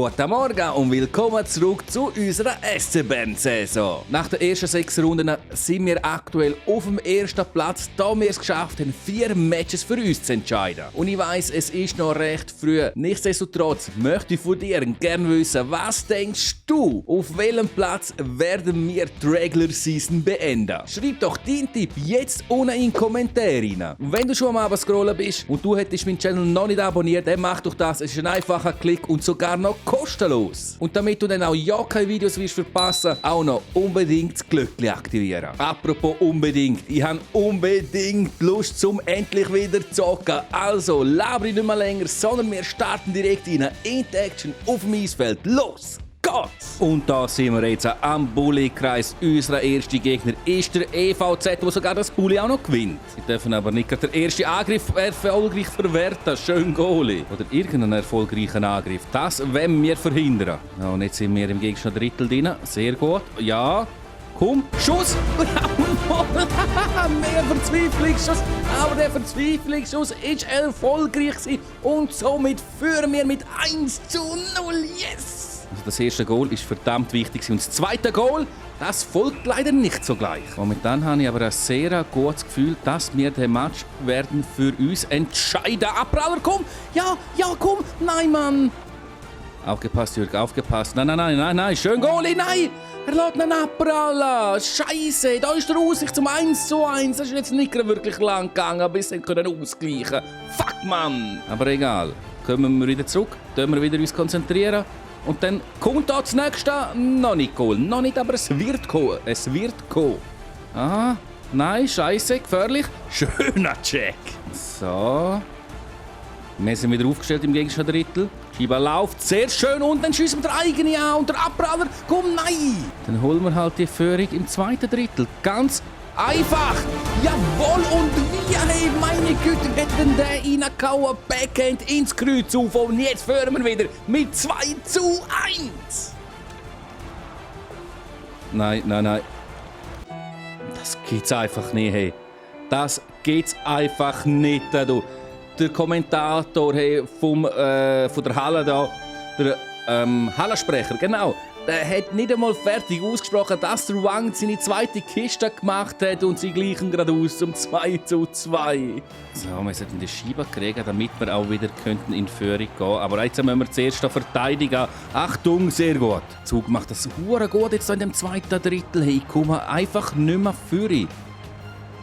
Guten Morgen und willkommen zurück zu unserer SC Bern-Saison. Nach den ersten 6 Runden sind wir aktuell auf dem ersten Platz, da wir es geschafft haben, 4 Matches für uns zu entscheiden. Und ich weiss, es ist noch recht früh. Nichtsdestotrotz möchte ich von dir gerne wissen, was denkst du, auf welchem Platz werden wir die Regular Season beenden? Schreib doch deinen Tipp jetzt unten in die Kommentare rein. Und wenn du schon am Abend scrollen bist und du hättest meinen Channel noch nicht abonniert, dann mach doch das. Es ist ein einfacher Klick und sogar noch kostenlos. Und damit du dann auch ja keine Videos wirst verpassen, auch noch unbedingt das Glöckchen aktivieren. Apropos unbedingt, ich habe unbedingt Lust zum endlich wieder zocken. Also laber ich nicht mehr länger, sondern wir starten direkt in die Action auf dem Eisfeld. Los! Und da sind wir jetzt am Bulli-Kreis. Unser erster Gegner ist der EVZ, der sogar das Bulli auch noch gewinnt. Sie dürfen aber nicht den ersten Angriff erfolgreich verwerten. Schön Goalie. Oder irgendeinen erfolgreichen Angriff. Das wollen wir verhindern. Ja, und jetzt sind wir im Gegner Drittel drin. Sehr gut. Ja. Komm, Schuss! Mehr Verzweiflungsschuss, aber der Verzweiflungsschuss ist erfolgreich und somit führen wir mit 1:0. Yes! Also das erste Goal ist verdammt wichtig und das zweite Goal, das folgt leider nicht so gleich. Momentan habe ich aber ein sehr gutes Gefühl, dass wir den Match werden für uns entscheiden. Abpraller, komm! Ja, komm! Nein, Mann! Aufgepasst, Jürg, aufgepasst. Nein, schön Goalie, nein! Er lässt ihn abprallen! Scheisse, da ist der Aussicht zum 1:1. Das ist jetzt nicht wirklich lang gegangen, bis sie können ausgleichen. Fuck, Mann! Aber egal. Kommen wir wieder zurück, können wir wieder uns konzentrieren. Und dann kommt da das nächste. Noch nicht Goal. Noch nicht, aber es wird kommen. Es wird kommen. Aha. Nein, Scheisse, gefährlich. Schöner Check. So. Wir sind wieder aufgestellt im gegnerischen Drittel. Schieber läuft sehr schön und dann schiessen wir den eigenen an und der Abpraller, komm, nein! Dann holen wir halt die Führung im zweiten Drittel. Ganz einfach! Jawohl, und wie, hey, meine Güte, hätten der reingehauen, Backhand ins Kreuz auf und jetzt führen wir wieder mit 2:1! Nein. Das geht's einfach nicht, hey. Das geht's einfach nicht, du. Der Kommentator von der Halle da, der Hallensprecher, genau, der hat nicht einmal fertig ausgesprochen, dass der Wang seine zweite Kiste gemacht hat und sie gleichen gerade aus zum 2:2. So, wir sollten die Scheibe kriegen, damit wir auch wieder in Führung gehen. Aber jetzt müssen wir zuerst verteidigen. Achtung, sehr gut. Der Zug macht das hure gut jetzt in dem zweiten Drittel. Hey, komm einfach nicht mehr führen.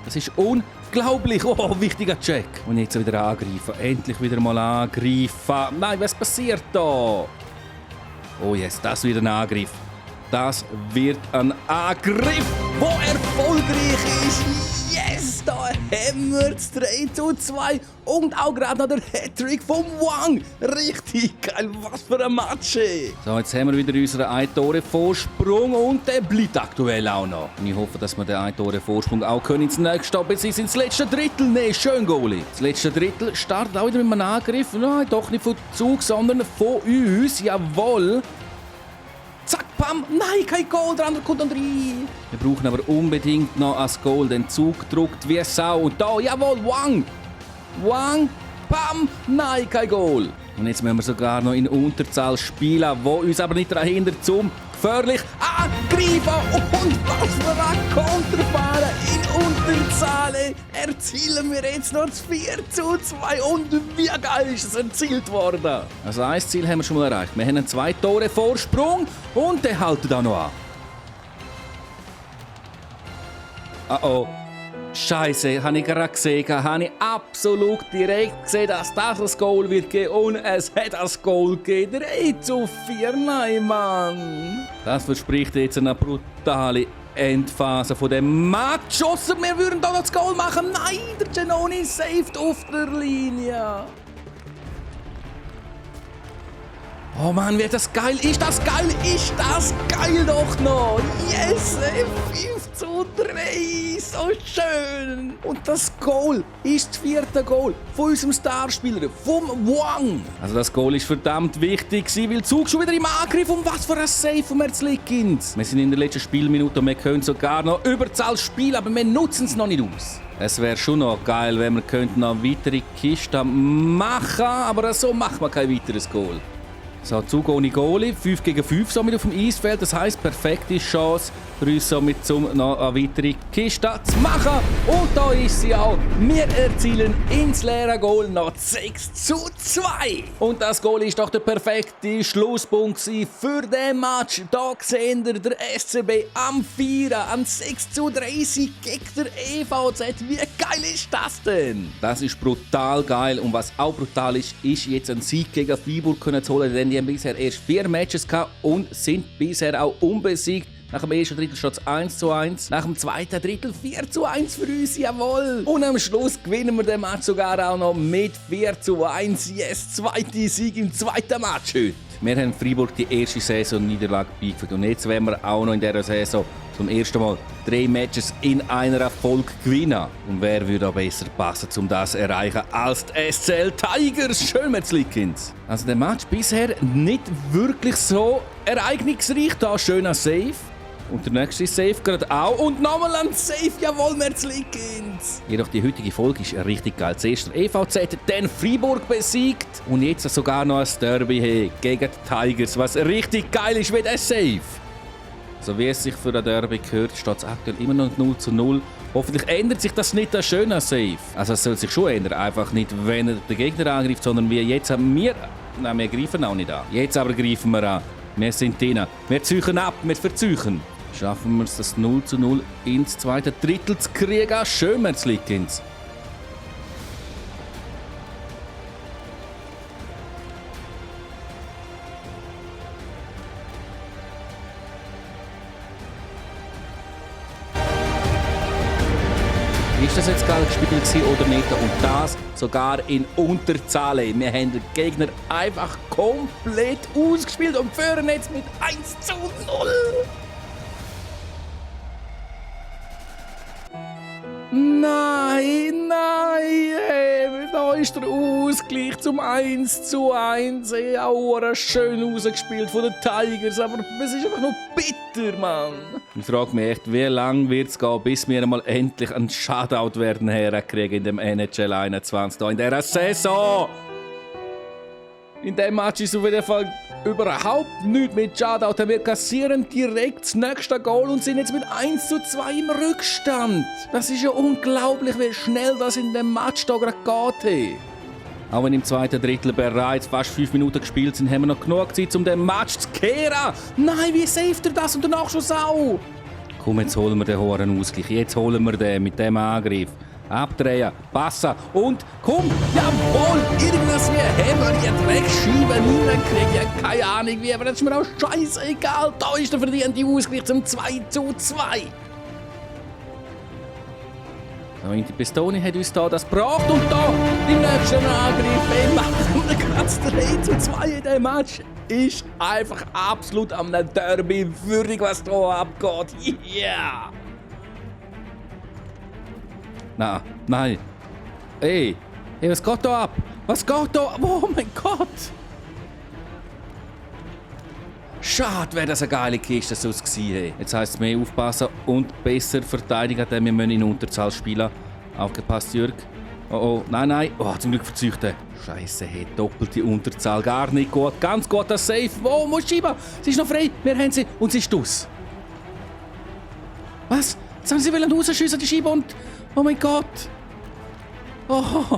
Das ist unglaublich. Oh, wichtiger Check. Und jetzt wieder angreifen. Endlich wieder mal angreifen. Nein, was passiert da? Oh yes, das wird ein Angriff. Das wird ein Angriff, der erfolgreich ist. Yes, da haben wir das 3:2 und auch gerade noch der Hattrick vom Wang. Richtig geil, was für ein Match. So, jetzt haben wir wieder unseren 1-Tore-Vorsprung und der bleibt aktuell auch noch. Und ich hoffe, dass wir den 1-Tore-Vorsprung auch ins nächste bis ins letzte Drittel nehmen. Schön, Goalie. Das letzte Drittel startet auch wieder mit einem Angriff. Nein, doch nicht von Zug, sondern von uns. Jawohl. Zack, pam, nein, kein Goal, der andere kommt dann rein. Wir brauchen aber unbedingt noch ein Goal, den Zug druckt wie Sau. Und da, jawohl, Wang, pam, nein, kein Goal. Und jetzt müssen wir sogar noch in Unterzahl spielen, wo uns aber nicht daran hindert, zum gefährlich angreifen. Und was für ein Konterfahren in Unterzahl. Erzielen wir jetzt noch das 4:2 und wie geil ist es erzielt worden. Also ein Ziel haben wir schon mal erreicht. Wir haben einen 2-Tore-Vorsprung und der hält da noch an. Oh. Scheisse, habe ich gerade gesehen, habe ich absolut direkt gesehen, dass das ein Goal wird geben und es hat ein Goal gegeben. 3:4, nein, Mann. Das verspricht jetzt eine brutale Endphase von dem Match. Wir würden da noch das Goal machen. Nein, der Giannoni saved auf der Linie. Oh Mann, wird das geil? Ist das geil? Ist das geil doch noch? Yes, 5:3, so schön. Und das Goal ist das 4. Goal von unserem Starspieler, vom Wang. Also das Goal ist verdammt wichtig, weil Zug schon wieder im Angriff und was für ein Save von Merzlikins. Wir sind in der letzten Spielminute und wir können sogar noch Überzahl spielen, aber wir nutzen es noch nicht aus. Es wäre schon noch geil, wenn wir noch weitere Kisten machen, aber so macht man kein weiteres Goal. So, Zug ohne Goalie, 5 gegen 5 somit auf dem Eisfeld. Das heisst, perfekte Chance für uns somit, um noch eine weitere Kiste zu machen. Und da ist sie auch. Wir erzielen ins leere Goal noch 6:2. Und das Goal ist doch der perfekte Schlusspunkt für den Match. Da sehen wir der SCB am 4, an 6:30 gegen der EVZ. Wie geil ist das denn? Das ist brutal geil. Und was auch brutal ist, ist jetzt einen Sieg gegen Freiburg zu holen. Denn die haben bisher erst 4 Matches gehabt und sind bisher auch unbesiegt. Nach dem ersten Drittel steht es 1:1. Nach dem zweiten Drittel 4:1 für uns, jawohl. Und am Schluss gewinnen wir den Match sogar auch noch mit 4:1. Yes, zweiter Sieg im zweiten Match heute. Wir haben Freiburg die erste Saison-Niederlage beigefügt. Und jetzt werden wir auch noch in dieser Saison zum ersten Mal 3 Matches in einer Folge gewinnen. Und wer würde besser passen, um das zu erreichen, als die SCL Tigers? Schön, Metzlikins. Also der Match bisher nicht wirklich so ereignisreich. Da schöner Save. Und der nächste Save gerade auch. Und nochmal ein Save, jawohl, Merzlikins. Jedoch die heutige Folge ist richtig geil. Zuerst der EVZ, dann Freiburg besiegt. Und jetzt sogar noch ein Derby gegen die Tigers, was richtig geil ist wie der Save. So wie es sich für ein Derby gehört, steht es aktuell immer noch 0:0. Hoffentlich ändert sich das nicht, das schöne Save. Also es soll sich schon ändern, einfach nicht, wenn er den Gegner angreift, sondern wie jetzt haben wir... Nein, wir greifen auch nicht an. Jetzt aber greifen wir an. Wir sind drin. Wir ziehen ab, wir verzeichnen. Schaffen wir es, das 0:0 ins zweite Drittel zu kriegen. Schön, Merzlikins. Ist das jetzt geil gespielt oder nicht? Und das sogar in Unterzahl. Wir haben den Gegner einfach komplett ausgespielt und führen jetzt mit 1:0. Nein, hey, da ist der Ausgleich zum 1:1. Hey, auch schön rausgespielt von den Tigers, aber es ist einfach nur bitter, Mann. Ich frage mich echt, wie lange wird es gehen, bis wir einmal endlich einen Shutout werden herkriegen in dem NHL 21 hier in dieser Saison. In diesem Match ist auf jeden Fall überhaupt nichts mit Shutout. Wir kassieren direkt das nächste Goal und sind jetzt mit 1:2 im Rückstand. Das ist ja unglaublich, wie schnell das in dem Match hier gerade geht. Auch wenn im zweiten Drittel bereits fast 5 Minuten gespielt sind, haben wir noch genug Zeit, um den Match zu kehren. Nein, wie saved er das und der Nachschuss auch? Komm, jetzt holen wir den hohen Ausgleich. Jetzt holen wir den mit dem Angriff. Abdrehen, passen und komm, jawohl, irgendwas wie haben wir die Dreckscheiben reinkriegen. Ja, keine Ahnung wie, aber das ist mir auch scheißegal. Da ist der verdiente Ausgleich zum 2:2. Die Pistone hat uns da das gebracht und da im nächsten Angriff machen wir ganz 3:2 in diesem Match. Ist einfach absolut am Derby würdig, was hier abgeht. Yeah! Nein. Hey, was geht da ab? Was geht da ab? Oh mein Gott! Schade, wäre das eine geile Kiste sonst gewesen. Jetzt heisst es mehr aufpassen und besser verteidigen, denn wir müssen in Unterzahl spielen. Aufgepasst, Jürg. Oh, nein. Oh, zum Glück verzeugt er. Scheiße, hey, doppelte Unterzahl, gar nicht gut. Ganz gut, das Safe. Oh, muss schieben. Sie ist noch frei, wir haben sie und sie ist aus. Was? Jetzt haben sie rausschiessen, die Scheibe und... Oh mein Gott! Oh.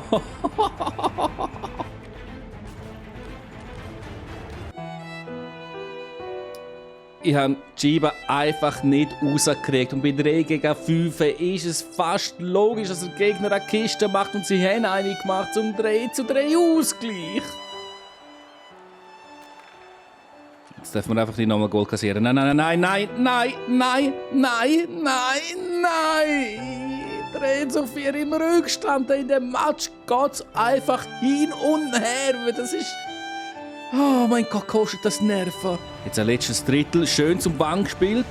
Ich habe die Scheibe einfach nicht rausgekriegt. Und bei 3 gegen 5 ist es fast logisch, dass der Gegner eine Kiste macht und sie haben eine gemacht zum 3:3 Ausgleich. Jetzt dürfen wir einfach nicht nochmal Goal kassieren. Nein! 3:4 im Rückstand. In dem Match geht es einfach hin und her. Das ist... Oh mein Gott, kostet das Nerven. Jetzt ein letztes Drittel, schön zum Wang gespielt.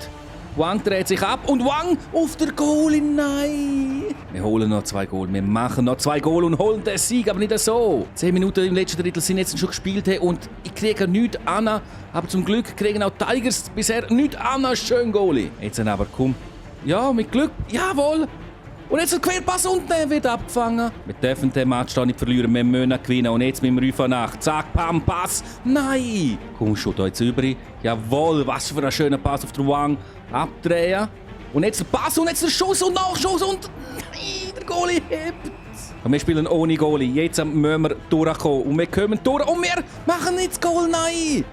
Wang dreht sich ab und Wang auf der Goal. Nein! Wir holen noch 2 Goal. Wir machen noch 2 Goal und holen den Sieg, aber nicht so. 10 Minuten im letzten Drittel sind jetzt schon gespielt und ich kriege nichts an. Aber zum Glück kriegen auch Tigers bisher nichts an. Schön Goalie. Jetzt aber komm. Ja, mit Glück. Jawohl. Und jetzt ein Querpass und der wird abgefangen. Wir dürfen den Match nicht verlieren, wir müssen gewinnen. Und jetzt mit dem Rüfer nach. Zack, Pam, Pass. Nein! Komm schon da jetzt über. Jawohl, was für ein schöner Pass auf der Wang. Abdrehen. Und jetzt der Pass und jetzt der Schuss und Nachschuss und... Nein, der Goalie hebt. Und wir spielen ohne Goalie. Jetzt müssen wir durchkommen. Und wir kommen durch. Und wir machen nicht das Goal. Nein!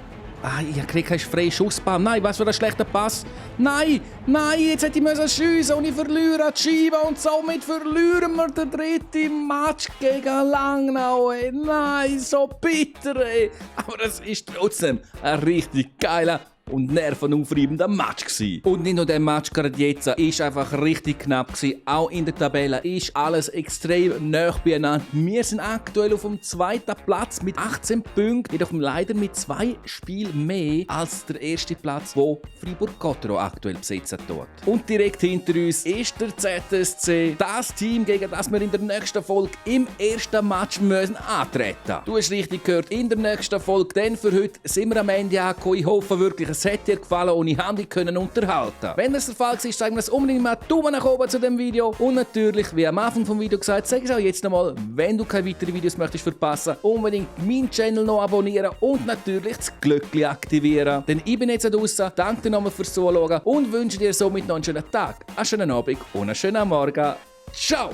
Ich kriege keinen freien Schussbahn. Nein, was für ein schlechter Pass. Nein, jetzt hätte ich schiessen und ich verliere die Scheibe. Und somit verlieren wir den dritten Match gegen Langnau. Nein, so bitter. Aber es ist trotzdem ein richtig geiler und nervenaufreibender Match gewesen. Und nicht nur der Match gerade jetzt, ist einfach richtig knapp gewesen. Auch in der Tabelle ist alles extrem nah beieinander. Wir sind aktuell auf dem 2. Platz mit 18 Punkten, jedoch leider mit 2 Spielen mehr als der erste Platz, wo Fribourg-Gotteron aktuell besetzen tut. Und direkt hinter uns ist der ZSC, das Team, gegen das wir in der nächsten Folge im ersten Match müssen antreten. Du hast richtig gehört, in der nächsten Folge, denn für heute sind wir am Ende angekommen. Ich hoffe wirklich, es hat dir gefallen und ich habe dich unterhalten. Wenn das der Fall war, zeig mir das unbedingt mal Daumen nach oben zu dem Video. Und natürlich, wie am Anfang vom Video gesagt, sage ich es auch jetzt nochmal, wenn du keine weiteren Videos möchtest verpassen, unbedingt meinen Channel noch abonnieren und natürlich das Glöckchen aktivieren. Denn ich bin jetzt draussen, danke dir nochmal fürs Zuschauen und wünsche dir somit noch einen schönen Tag, einen schönen Abend und einen schönen Morgen. Ciao!